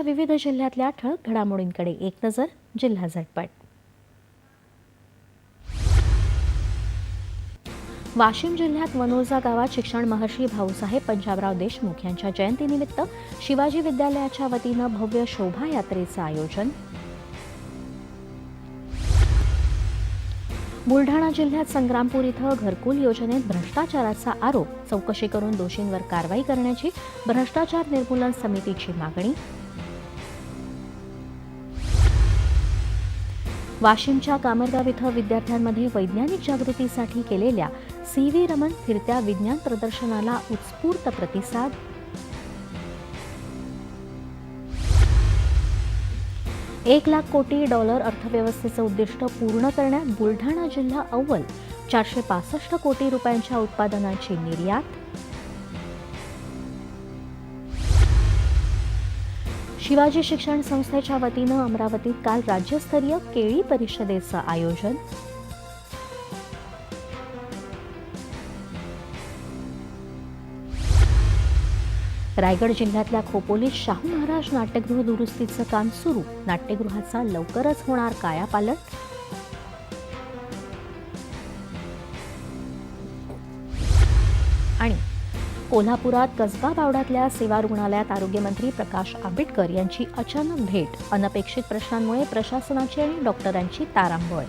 विविध जिल्ह्यातल्या ठळक घडामोडींकडे एक नजर. जिल्हा झटपट. वाशिम जिल्ह्यात वनोजा गावात शिक्षण महर्षी भाऊसाहेब पंजाबराव देशमुख यांच्या जयंतीनिमित्त शिवाजी विद्यालयाच्या वतीनं भव्य शोभायात्रेचं आयोजन. बुलढाणा जिल्ह्यात संग्रामपूर इथं घरकुल योजनेत भ्रष्टाचाराचा आरोप, चौकशी करून दोषींवर कारवाई करण्याची भ्रष्टाचार निर्मूलन समितीची मागणी. वाशिमच्या कामरगाव इथं विद्यार्थ्यांमध्ये वैज्ञानिक जागृतीसाठी केलेल्या सी.व्ही. रमण फिरत्या विज्ञान प्रदर्शनाला उत्स्फूर्त प्रतिसाद. $1,00,000 कोटी अर्थव्यवस्थेचं उद्दिष्ट पूर्ण करण्यात बुलढाणा जिल्हा अव्वल. 465 कोटी रुपयांच्या उत्पादनांची निर्यात. शिवाजी शिक्षण संस्थेच्या वतीनं अमरावतीत काल राज्यस्तरीय केळी परिषदेचं आयोजन. रायगड जिल्ह्यातल्या खोपोलीत शाहू महाराज नाट्यगृह दुरुस्तीचं काम सुरू. नाट्यगृहाचा लवकरच होणार कायापालट. आणि कोल्हापुरात कसबा बावडातल्या सेवा रुग्णालयात आरोग्यमंत्री प्रकाश आंबेडकर यांची अचानक भेट. अनपेक्षित प्रश्नांमुळे प्रशासनाची आणि डॉक्टरांची तारांबळ.